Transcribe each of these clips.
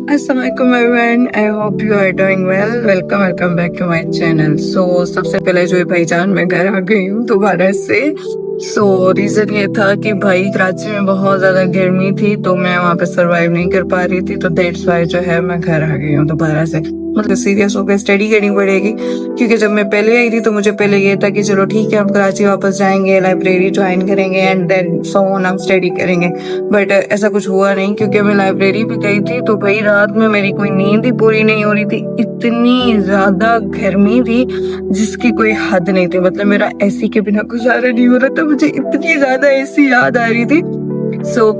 Assalamualaikum everyone. I hope you are doing well. Welcome back to my channel. So सबसे पहले जो है भाईजान मैं घर आ गई हूँ दोबारा से। रीज़न ये था कि भाई कराची में बहुत ज़्यादा गर्मी थी तो मैं वहाँ पे सरवाइव नहीं कर पा रही थी, तो दैट्स वाई जो है मैं घर आ गई हूँ दोबारा से। मतलब सीरियस होकर स्टडी करनी पड़ेगी, क्योंकि जब मैं पहले आई थी तो मुझे पहले ये था कि चलो ठीक है हम कराची वापस जाएंगे, लाइब्रेरी ज्वाइन करेंगे एंड देन सो ऑन हम स्टडी करेंगे। बट ऐसा कुछ हुआ नहीं, क्योंकि मैं लाइब्रेरी भी गई थी तो भाई रात में मेरी कोई नींद ही पूरी नहीं हो रही थी। इतनी ज्यादा गर्मी थी जिसकी कोई हद नहीं थी। मतलब मेरा एसी के बिना गुजारा नहीं हो रहा था, मुझे इतनी ज्यादा एसी याद आ रही थी।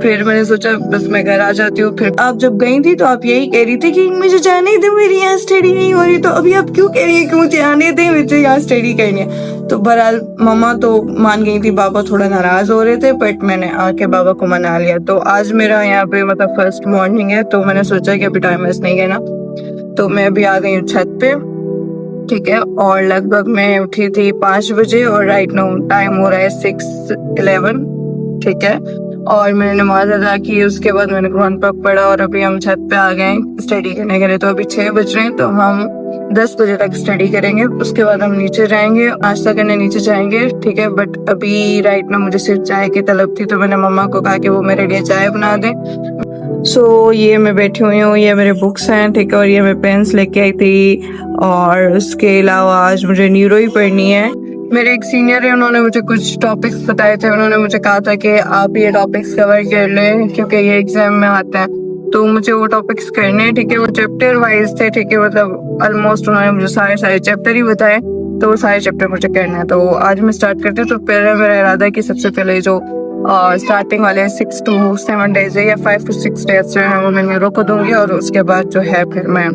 फिर मैंने सोचा बस मैं घर आ जाती हूँ। फिर आप जब गई थी तो आप यही कह रही थी कि मुझे जाने दे, मेरी यहाँ स्टडी नहीं हो रही, तो अभी आप क्यों कह रही है कि मुझे आने दे, मुझे यहाँ स्टडी करनी है। तो बहरहाल मम्मा तो मान गई थी, पापा थोड़ा नाराज हो रहे थे, बट मैंने आके बाबा को मना लिया। तो आज मेरा यहाँ पे मतलब फर्स्ट मॉर्निंग है, तो मैंने सोचा कि अभी टाइम वेस्ट नहीं करना, तो मैं अभी आ गई हूँ छत पे, ठीक है। और लगभग मैं उठी थी 5 बजे और राइट नाउ टाइम हो रहा है 6:11, ठीक है। और मैंने नमाज अदा की, उसके बाद मैंने कुरान पाक पढ़ा और अभी हम छत पे आ गए स्टडी करने के लिए। तो अभी 6 बज रहे हैं, तो हम 10 बजे तक स्टडी करेंगे, उसके बाद हम नीचे जाएंगे, नाश्ता करने नीचे जाएंगे, ठीक है। बट अभी राइट नाउ मुझे सिर्फ चाय की तलब थी, तो मैंने मम्मा को कहा कि वो मेरे लिए चाय बना दें। ये मैं बैठी हुई हूँ, ये मेरे बुक्स हैं, ठीक है, और ये मैं पेन्स लेके आई थी। और उसके अलावा आज मुझे न्यूरो ही पढ़नी है। मेरे एक सीनियर है, उन्होंने मुझे कुछ टॉपिक्स बताए थे। उन्होंने मुझे कहा था कि आप ये टॉपिक्स कवर कर लें क्योंकि ये एग्जाम में आता है, तो मुझे वो टॉपिक्स करने हैं, ठीक है। वो चैप्टर वाइज थे, ठीक है, मतलब ऑलमोस्ट उन्होंने मुझे सारे चैप्टर ही बताए, तो वो सारे चैप्टर मुझे करना है। तो आज मैं स्टार्ट करती हूँ। तो पहले मेरा इरादा है कि सबसे पहले जो स्टार्टिंग वाले 6 to 7 डेज है या 5 to 6 डेज जो है वो मैं रोक दूंगी, और उसके बाद जो है फिर मैं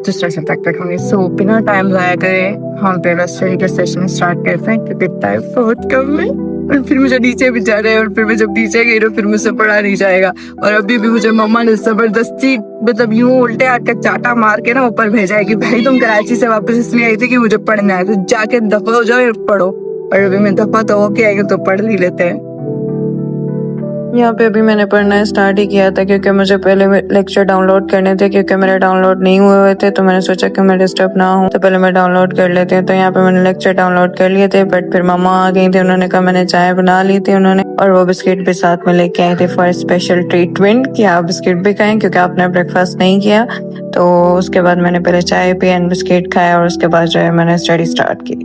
दूसरा सब्जेक्ट रखूंगी। बिना टाइम ज़ाया करे हम पहला स्टडी का सेशन स्टार्ट करते हैं, क्योंकि टाइम बहुत कम है और फिर मुझे नीचे भी जा रहे हैं, और फिर मैं जब नीचे गई तो फिर मुझसे पढ़ा नहीं जाएगा। और अभी भी मुझे मम्मा ने जबरदस्ती मतलब यूं उल्टे हाथ का चाटा मार के ना ऊपर भेजा है कि भाई तुम कराची से वापस इसलिए आई थी कि मुझे पढ़ना है, तो जाके दफा हो जाओ और पढ़ो। और अभी मैं दफा तो होके आई हूँ, तो पढ़ ही लेते हैं। यहाँ पे अभी मैंने पढ़ना स्टार्ट ही किया था, क्योंकि मुझे पहले लेक्चर डाउनलोड करने थे, क्योंकि मेरे डाउनलोड नहीं हुए थे, तो मैंने सोचा कि मैं डिस्टर्ब ना हूँ, तो पहले मैं डाउनलोड कर लेती हूँ। तो यहाँ पे मैंने लेक्चर डाउनलोड कर लिए थे, बट फिर मम्मा आ गई थी, उन्होंने कहा, मैंने चाय बना ली थी उन्होंने, और वो बिस्किट भी साथ में लेके आए थे फॉर स्पेशल ट्रीटमेंट कि आप बिस्किट भी खाएं क्योंकि आपने ब्रेकफास्ट नहीं किया। तो उसके बाद मैंने पहले चाय पी एंड बिस्किट खाया, और उसके बाद जो है मैंने स्टडी स्टार्ट की।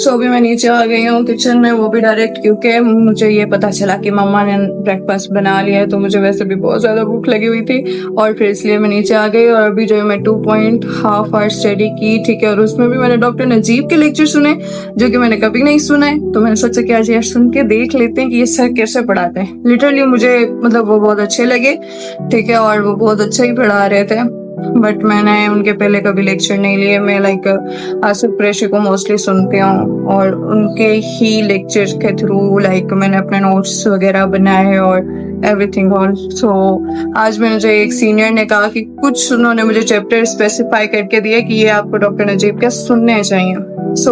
अभी मैं नीचे आ गई हूँ किचन में, वो भी डायरेक्ट, क्योंकि मुझे ये पता चला कि मम्मा ने ब्रेकफास्ट बना लिया है, तो मुझे वैसे भी बहुत ज़्यादा भूख लगी हुई थी, और फिर इसलिए मैं नीचे आ गई। और अभी जो है मैं 2.5 आवर स्टडी की, ठीक है। और उसमें भी मैंने डॉक्टर नजीब के लेक्चर सुने, जो कि मैंने कभी नहीं सुना है, तो मैंने सोचा कि आज यार सुन के देख लेते हैं कि ये सर कैसे पढ़ाते हैं। लिटरली मुझे मतलब वो बहुत अच्छे लगे, ठीक है, और वो बहुत अच्छा ही पढ़ा रहे थे। बट मैंने उनके पहले कभी लेक्चर नहीं लिए। मैं आसिफ कुरैशी को मोस्टली सुनती हूँ, और उनके ही लेक्चर्स के थ्रू मैंने अपने नोट्स वगैरह बनाए और एवरीथिंग ऑल। आज मैंने जो एक सीनियर ने कहा कि कुछ उन्होंने मुझे चैप्टर स्पेसिफाई करके दिए कि ये आपको डॉक्टर नजीब के सुनने चाहिए।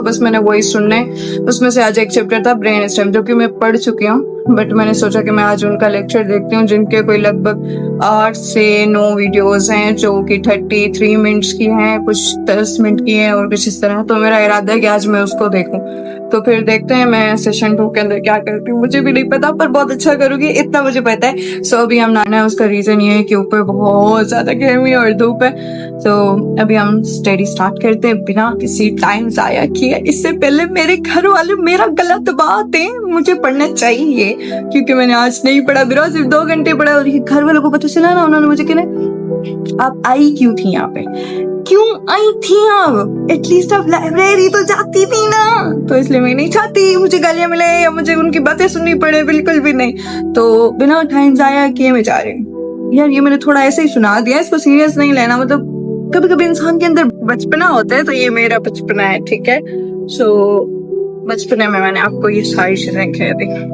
बस मैंने वही सुनने। उसमें से आज एक चैप्टर था ब्रेन स्टेम, जो कि मैं पढ़ चुकी हूँ, बट मैंने सोचा कि मैं आज उनका लेक्चर देखती हूँ, जिनके कोई लगभग 8 से 9 वीडियोस हैं जो कि 33 मिनट्स की हैं, कुछ 10 मिनट की हैं और कुछ इस तरह। तो मेरा इरादा है कि आज मैं उसको देखूं। तो फिर देखते हैं मैं सेशन 2 के अंदर क्या करती हूँ। मुझे भी नहीं पता, पर बहुत अच्छा करूंगी इतना मुझे पता है। सो अभी हम नहाना है, उसका रीजन ये है कि ऊपर बहुत ज्यादा गर्मी और धूप है। तो अभी हम स्टडी स्टार्ट करते हैं बिना किसी टाइम जाया किए। इससे पहले मेरे घर वाले मेरा गला दबा दें, मुझे पढ़ना चाहिए क्योंकि मैंने आज नहीं पढ़ा, बिना सिर्फ 2 घंटे पढ़ा। और ये घर वालों को पता चला ना, उन्होंने मुझे कहना आप आई क्यों थी यहाँ पे, क्यों आई थी आप, एटलीस्ट आप लाइब्रेरी तो जाती थी ना। तो इसलिए मैं नहीं चाहती मुझे गालियां मिले या मुझे उनकी बातें सुननी पड़े, बिल्कुल भी नहीं। तो बिना टाइम जाया किए मैं जा रही हूँ। यार ये मैंने थोड़ा ऐसे ही सुना दिया, इसको सीरियस नहीं लेना। मतलब कभी कभी इंसान के अंदर बचपना होता है, तो ये मेरा बचपना है, ठीक है। सो बचपने में मैंने आपको ये सारी चीजें कह दी।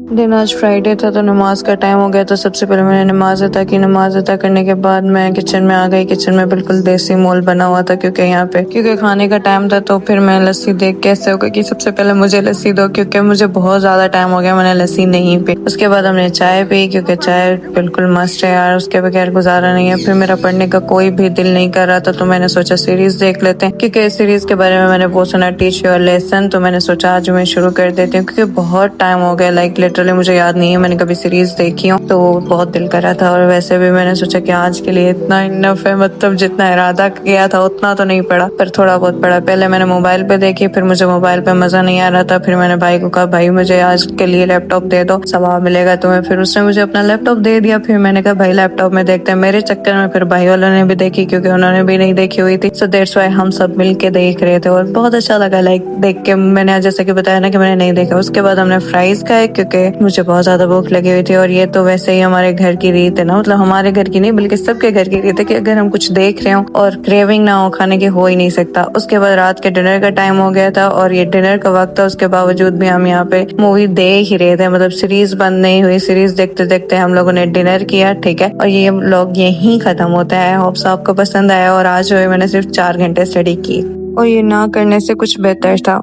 दिन आज फ्राइडे था, तो नमाज का टाइम हो गया। तो सबसे पहले मैंने नमाज अदा की। नमाज अदा करने के बाद मैं किचन में आ गई। किचन में बिल्कुल देसी मोल बना हुआ था, क्योंकि यहाँ पे खाने का टाइम था। तो फिर मैं लस्सी देख के ऐसे हो गई कि सबसे पहले मुझे लस्सी दो, क्योंकि मुझे बहुत ज्यादा टाइम हो गया मैंने लस्सी नहीं पी। उसके बाद हमने चाय पी, क्योंकि चाय बिल्कुल मस्त है यार, उसके बगैर गुजारा नहीं है। फिर मेरा पढ़ने का कोई भी दिल नहीं कर रहा था, तो मैंने सोचा सीरीज देख लेते हैं, क्योंकि इस सीरीज के बारे में मैंने बहुत सुना, टीच योर लेसन। तो मैंने सोचा आज मैं शुरू कर देती हूँ, क्योंकि बहुत टाइम हो गया, लाइक लिटरली मुझे याद नहीं है मैंने कभी सीरीज देखी हो। तो बहुत दिल कर रहा था, और वैसे भी मैंने सोचा कि आज के लिए इतना इनफ है, मतलब जितना इरादा किया था उतना तो नहीं पढ़ा, पर थोड़ा बहुत पढ़ा। पहले मैंने मोबाइल पे देखी, फिर मुझे मोबाइल पे मजा नहीं आ रहा था। फिर मैंने भाई को कहा, भाई मुझे आज के लिए लैपटॉप दे दो, सवाब मिलेगा तुम्हें। फिर उसने मुझे अपना लैपटॉप दे दिया। फिर मैंने कहा भाई लैपटॉप में देखते हैं। मेरे चक्कर में फिर भाई वालों ने भी देखी, क्योंकि उन्होंने भी नहीं देखी हुई थी। सो दैट्स व्हाई हम सब मिलके देख रहे थे, और बहुत अच्छा लगा लाइक देख के। मैंने जैसे कि बताया ना कि मैंने नहीं देखा। उसके बाद हमने फ्राइज खाए, क्योंकि मुझे बहुत ज्यादा भूख लगी हुई थी। और ये तो वैसे ही हमारे घर की रीत है ना, मतलब हमारे घर की नहीं बल्कि सबके घर की रीत है कि अगर हम कुछ देख रहे हो और क्रेविंग ना हो खाने की, हो ही नहीं सकता। उसके बाद रात के डिनर का टाइम हो गया था, और ये डिनर का वक्त था। उसके बावजूद भी हम यहाँ पे मूवी देख ही रहे थे, मतलब सीरीज बंद नहीं हुई। सीरीज देखते देखते हम लोगों ने डिनर किया, ठीक है। और ये व्लॉग यहीं खत्म होता है। होप्स आपको पसंद आया। और आज जो है मैंने सिर्फ 4 घंटे स्टडी की, और ये ना करने से कुछ बेहतर था।